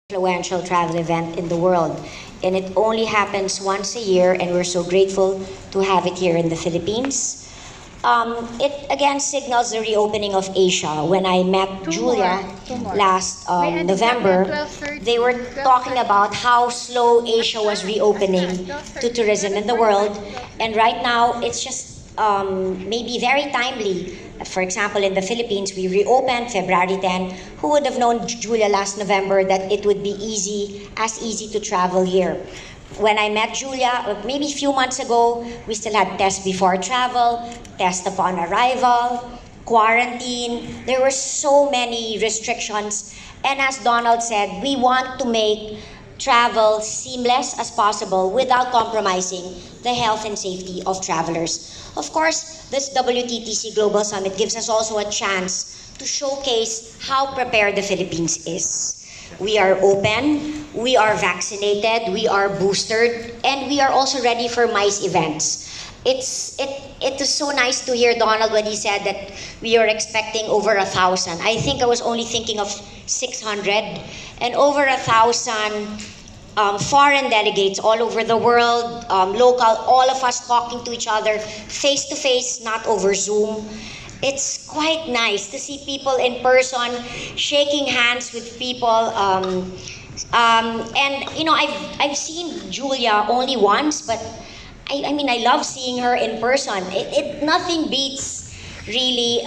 influential travel event in the world. And it only happens once a year, and we're so grateful to have it here in the Philippines. It again signals the reopening of Asia. When I met Julia last November, they were talking about how slow Asia was reopening to tourism in the world. And right now, it's just maybe very timely. For example, in the Philippines, we reopened February 10. Who would have known, Julia, last November that it would be as easy to travel here? When I met Julia, maybe a few months ago, we still had test before travel, test upon arrival, quarantine. There were so many restrictions. And as Donald said, we want to make travel seamless as possible without compromising the health and safety of travelers. Of course, this WTTC Global Summit gives us also a chance to showcase how prepared the Philippines is. We are open, we are vaccinated, we are boosted, and we are also ready for MICE events. It is so nice to hear Donald when he said that we are expecting over 1,000. I think I was only thinking of 600, and over 1,000 foreign delegates all over the world, local, all of us talking to each other face to face, not over Zoom. It's quite nice to see people in person, shaking hands with people. And you know, I've seen Julia only once, but I mean, I love seeing her in person. Nothing beats really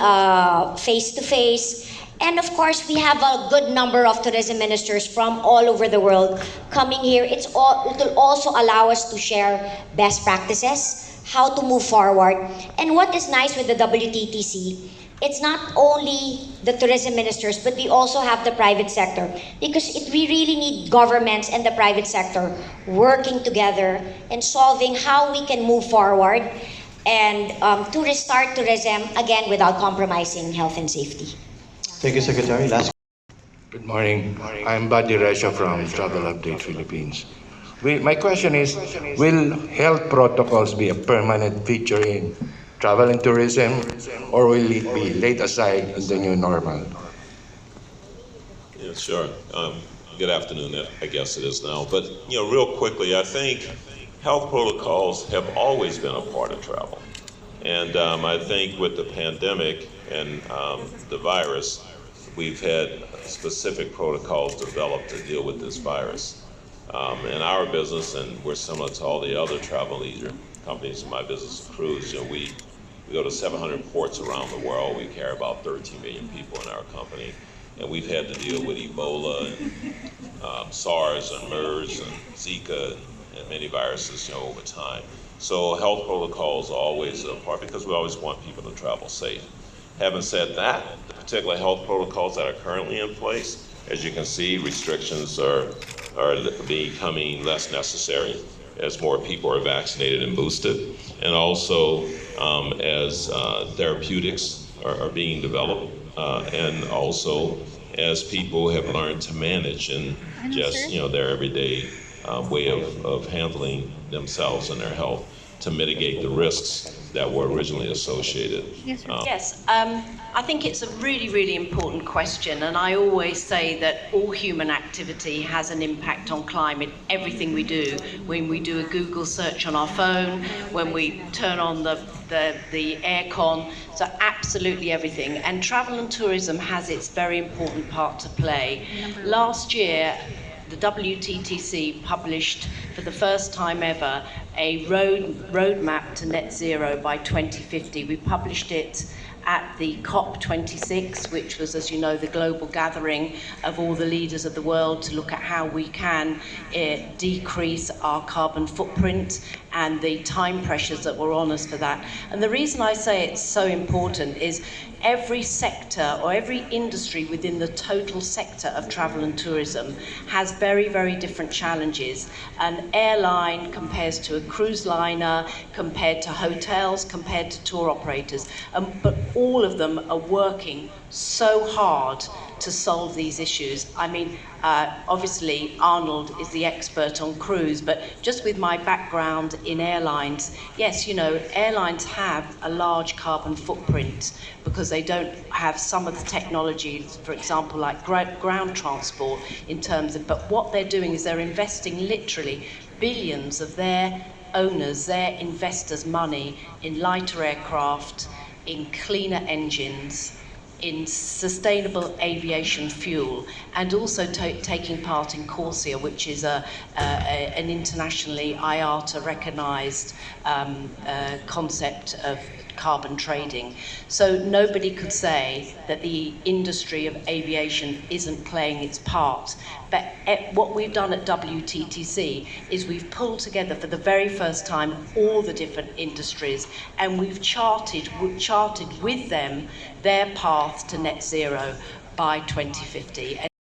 face to face. And of course, we have a good number of tourism ministers from all over the world coming here. It will also allow us to share best practices, how to move forward. And what is nice with the WTTC, it's not only the tourism ministers, but we also have the private sector, because we really need governments and the private sector working together and solving how we can move forward and to restart tourism again without compromising health and safety. Thank you, Secretary. Last. Good morning. I'm Buddy Resha from Travel Update Philippines. My question is, will health protocols be a permanent feature in travel and tourism, or will it be laid aside in the new normal? Yeah, sure. Good afternoon, I guess it is now. But, you know, real quickly, I think health protocols have always been a part of travel. And I think with the pandemic and the virus, we've had specific protocols developed to deal with this virus. In our business, and we're similar to all the other travel leisure companies in my business, cruise, you know, we go to 700 ports around the world. We carry about 13 million people in our company. And we've had to deal with Ebola and SARS and MERS and Zika and many viruses, you know, over time. So health protocols are always a part, because we always want people to travel safe. Having said that, the particular health protocols that are currently in place, as you can see, restrictions are becoming less necessary as more people are vaccinated and boosted, and also as therapeutics are being developed, and also as people have learned to manage and just, you know, their everyday way of handling themselves and their health to mitigate the risks that were originally associated. Yes, I think it's a really, really important question, and I always say that all human activity has an impact on climate. Everything we do, when we do a Google search on our phone, when we turn on the aircon, so absolutely everything. And travel and tourism has its very important part to play. Last year, the WTTC published for the first time ever a roadmap to net zero by 2050. We published it at the COP26, which was, as you know, the global gathering of all the leaders of the world to look at how we can decrease our carbon footprint and the time pressures that were on us for that. And the reason I say it's so important is every sector or every industry within the total sector of travel and tourism has very, very different challenges. An airline compares to a cruise liner, compared to hotels, compared to tour operators, but all of them are working so hard to solve these issues. I mean, obviously Arnold is the expert on cruise, but just with my background in airlines, yes, you know, airlines have a large carbon footprint because they don't have some of the technologies, for example, like ground transport in terms of, but what they're doing is they're investing literally billions of their owners, their investors' money in lighter aircraft, in cleaner engines, in sustainable aviation fuel, and also taking part in Corsia, which is an internationally IATA recognised concept of carbon trading. So nobody could say that the industry of aviation isn't playing its part. But what we've done at WTTC is we've pulled together for the very first time all the different industries, and we've charted with them their path to net zero by 2050.